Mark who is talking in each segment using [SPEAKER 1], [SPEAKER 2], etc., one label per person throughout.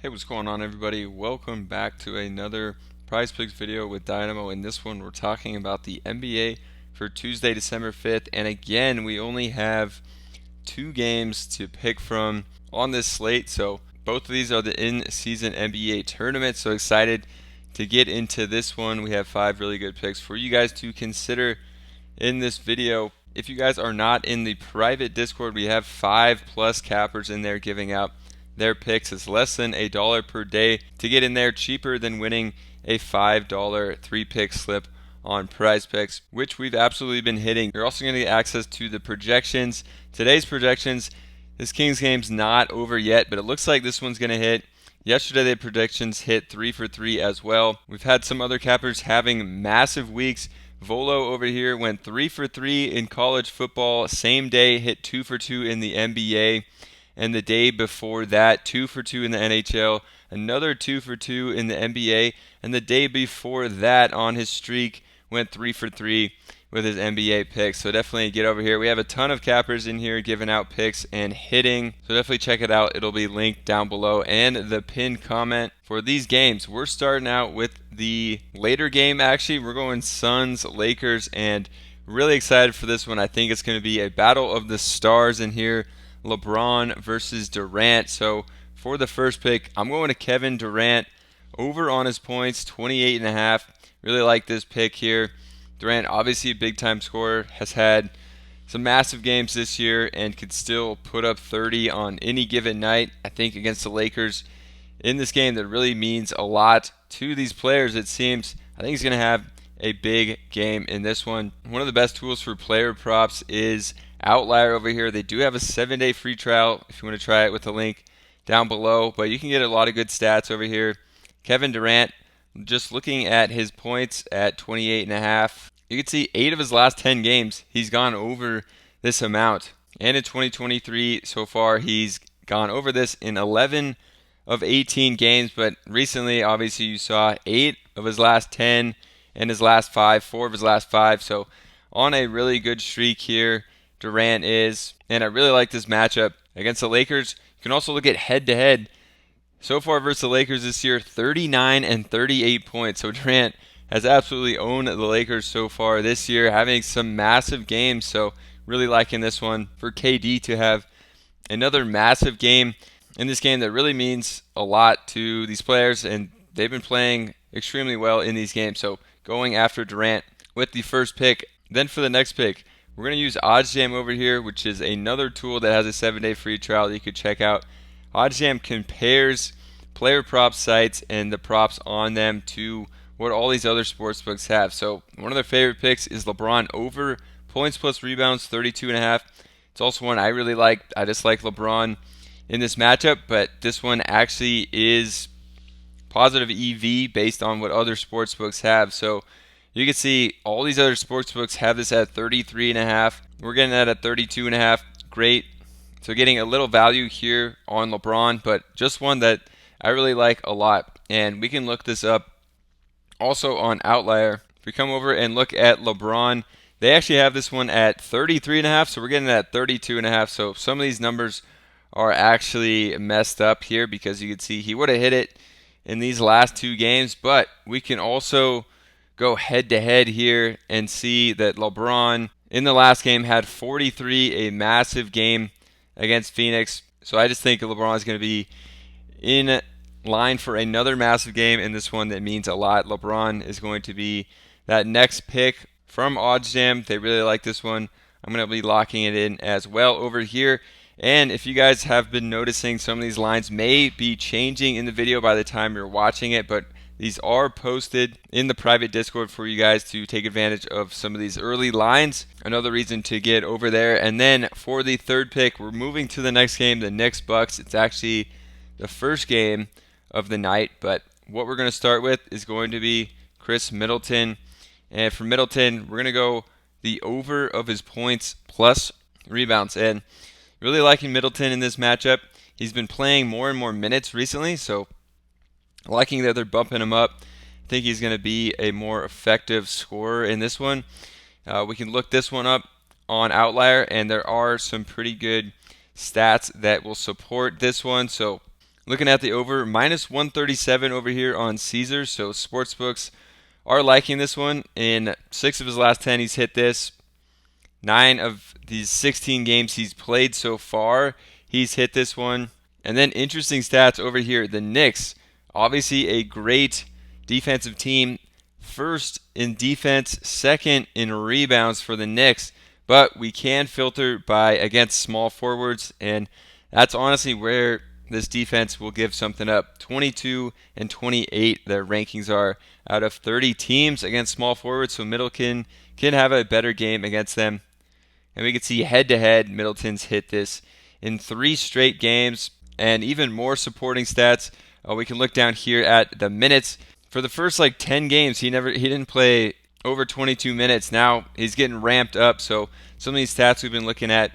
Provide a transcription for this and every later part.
[SPEAKER 1] Hey, what's going on, everybody? Welcome back to another Prizepicks video with Dynamo. In this one, we're talking about the NBA for Tuesday, December 5th. And again, we only have two games to pick from on this slate. So both of these are the in-season NBA tournaments. So excited to get into this one. We have five really good picks for you guys to consider in this video. If you guys are not in the private Discord, we have 5+ cappers in there giving out their picks. It's less than $1 per day to get in there, cheaper than winning a $5 3-pick slip on Prizepicks, which we've absolutely been hitting. You're also going to get access to the projections. Today's projections, this Kings game's not over yet, but it looks like this one's going to hit. Yesterday, the predictions hit 3 for 3 as well. We've had some other cappers having massive weeks. Volo over here went 3 for 3 in college football. Same day, hit 2 for 2 in the NBA. And the day before that, 2 for 2 in the NHL, another 2 for 2 in the NBA, and the day before that on his streak went 3 for 3 with his NBA picks. So definitely get over here. We have a ton of cappers in here giving out picks and hitting. So definitely check it out. It'll be linked down below and the pinned comment for these games. We're starting out with the later game actually. We're going Suns, Lakers, and really excited for this one. I think it's going to be a battle of the stars in here. LeBron versus Durant. So for the first pick, I'm going to Kevin Durant over on his points, 28.5. Really like this pick here. Durant, obviously a big time scorer, has had some massive games this year and could still put up 30 on any given night. I think against the Lakers in this game that really means a lot to these players, it seems. I think he's going to have a big game in this one. One of the best tools for player props is Outlier over here. They do have a 7-day free trial if you want to try it with the link down below, but you can get a lot of good stats over here. Kevin Durant, just looking at his points at 28.5, you can see 8 of his last 10 games he's gone over this amount. And in 2023 so far, he's gone over this in 11 of 18 games, but recently obviously you saw 8 of his last 10 and his last 5, 4 of his last 5. So on a really good streak here, Durant is, and I really like this matchup against the Lakers. You can also look at head-to-head. So far versus the Lakers this year, 39 and 38 points. So Durant has absolutely owned the Lakers so far this year, having some massive games. So really liking this one for KD to have another massive game in this game that really means a lot to these players, and they've been playing extremely well in these games. So going after Durant with the first pick. Then for the next pick, we're going to use OddsJam over here, which is another tool that has a 7-day free trial that you could check out. OddsJam compares player prop sites and the props on them to what all these other sportsbooks have. So one of their favorite picks is LeBron over points plus rebounds, 32.5. It's also one I really like. I just like LeBron in this matchup, but this one actually is positive EV based on what other sportsbooks have. So you can see all these other sportsbooks have this at 33.5. We're getting that at 32.5. Great. So getting a little value here on LeBron, but just one that I really like a lot. And we can look this up also on Outlier. If we come over and look at LeBron, they actually have this one at 33.5. So we're getting that at 32.5. So some of these numbers are actually messed up here because you can see he would have hit it in these last two games, but we can also go head to head here and see that LeBron in the last game had 43, a massive game against Phoenix. So I just think LeBron is going to be in line for another massive game in this one that means a lot. LeBron is going to be that next pick from OddsJam. They really like this one. I'm going to be locking it in as well over here. And if you guys have been noticing, some of these lines may be changing in the video by the time you're watching it, but these are posted in the private Discord for you guys to take advantage of some of these early lines. Another reason to get over there. And then for the third pick, we're moving to the next game, the Knicks Bucks. It's actually the first game of the night, but what we're going to start with is going to be Chris Middleton. And for Middleton, we're going to go the over of his points plus rebounds. And really liking Middleton in this matchup. He's been playing more and more minutes recently, so liking that they're bumping him up. I think he's going to be a more effective scorer in this one. We can look this one up on Outlier, and there are some pretty good stats that will support this one. So Looking at the over, minus 137 over here on Caesars. So sportsbooks are liking this one. In 6 of his last 10, he's hit this. 9 of these 16 games he's played so far, he's hit this one. And then interesting stats over here. The Knicks, obviously a great defensive team. First in defense, second in rebounds for the Knicks. But we can filter by against small forwards, and that's honestly where this defense will give something up. 22 and 28 their rankings are out of 30 teams against small forwards, so Middleton can have a better game against them. And we can see head-to-head, Middleton's hit this in 3 straight games, and even more supporting stats. We can look down here at the minutes. For the first 10 games, he didn't play over 22 minutes. Now he's getting ramped up, so some of these stats we've been looking at,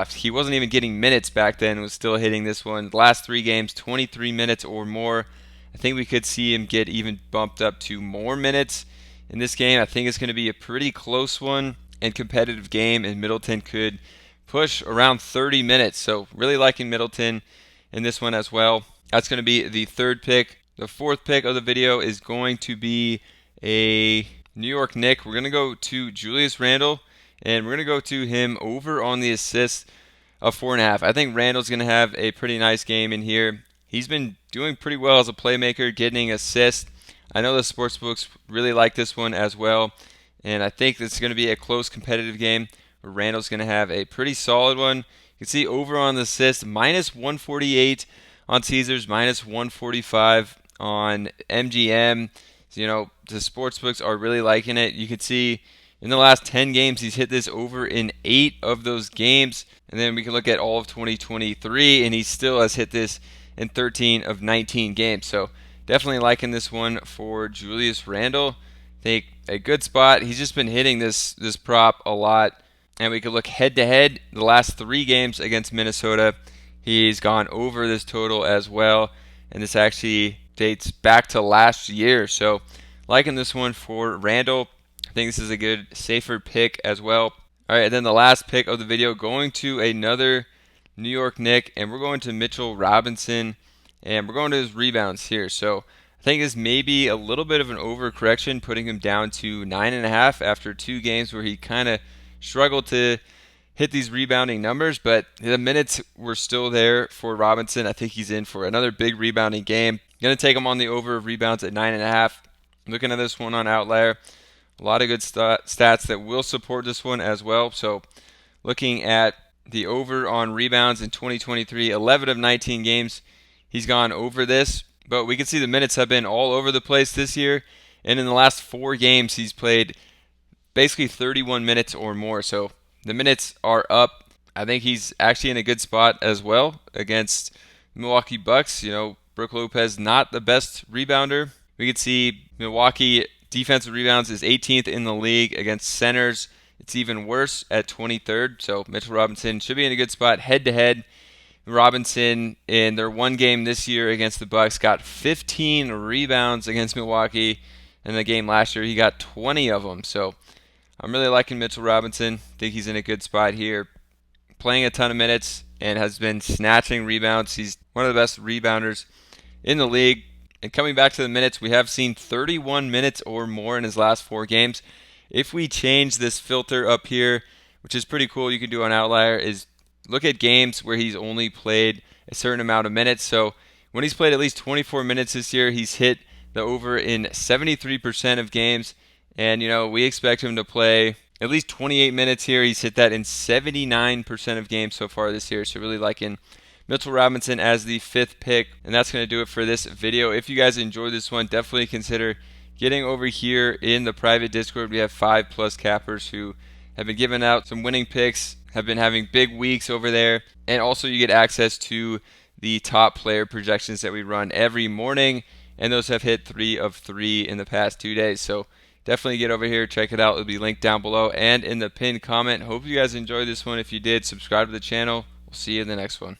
[SPEAKER 1] he wasn't even getting minutes back then, was still hitting this one. The last 3 games, 23 minutes or more. I think we could see him get even bumped up to more minutes in this game. I think it's going to be a pretty close one and competitive game, and Middleton could push around 30 minutes. So really liking Middleton in this one as well. That's going to be the 3rd pick. The 4th pick of the video is going to be a New York Knick. We're going to go to Julius Randle, and we're going to go to him over on the assists of 4.5. I think Randle's going to have a pretty nice game in here. He's been doing pretty well as a playmaker, getting assists. I know the sportsbooks really like this one as well, and I think this is going to be a close competitive game where Randle's going to have a pretty solid one. You can see over on the assist, minus 148 on Caesars, minus 145 on MGM. So, the sportsbooks are really liking it. You can see in the last 10 games, he's hit this over in 8 of those games. And then we can look at all of 2023, and he still has hit this in 13 of 19 games. So definitely liking this one for Julius Randle. I think a good spot. He's just been hitting this prop a lot. And we could look head-to-head. The last 3 games against Minnesota, he's gone over this total as well. And this actually dates back to last year. So liking this one for Randle. I think this is a good, safer pick as well. All right, and then the last pick of the video, going to another New York Knick, and we're going to Mitchell Robinson, and we're going to his rebounds here. So I think this may be a little bit of an overcorrection, putting him down to 9.5 after 2 games where he kind of struggled to hit these rebounding numbers, but the minutes were still there for Robinson. I think he's in for another big rebounding game. Going to take him on the over of rebounds at 9.5. Looking at this one on Outlier, a lot of good stats that will support this one as well. So looking at the over on rebounds in 2023, 11 of 19 games, he's gone over this. But we can see the minutes have been all over the place this year. And in the last 4 games, he's played basically 31 minutes or more. So the minutes are up. I think he's actually in a good spot as well against Milwaukee Bucks. Brook Lopez, not the best rebounder. We can see Milwaukee defensive rebounds is 18th in the league against centers. It's even worse at 23rd. So Mitchell Robinson should be in a good spot head-to-head. Robinson, in their 1 game this year against the Bucks, got 15 rebounds against Milwaukee. In the game last year, he got 20 of them. So I'm really liking Mitchell Robinson. Think he's in a good spot here. Playing a ton of minutes and has been snatching rebounds. He's one of the best rebounders in the league. And coming back to the minutes, we have seen 31 minutes or more in his last 4 games. If we change this filter up here, which is pretty cool, you can do on Outlier, is look at games where he's only played a certain amount of minutes. So when he's played at least 24 minutes this year, he's hit the over in 73% of games. And, we expect him to play at least 28 minutes here. He's hit that in 79% of games so far this year. So really liking Mitchell Robinson as the 5th pick. And that's going to do it for this video. If you guys enjoyed this one, definitely consider getting over here in the private Discord. We have 5+ cappers who have been giving out some winning picks, have been having big weeks over there. And also you get access to the top player projections that we run every morning. And those have hit 3 of 3 in the past 2 days. So definitely get over here, check it out. It'll be linked down below and in the pinned comment. Hope you guys enjoyed this one. If you did, subscribe to the channel. We'll see you in the next one.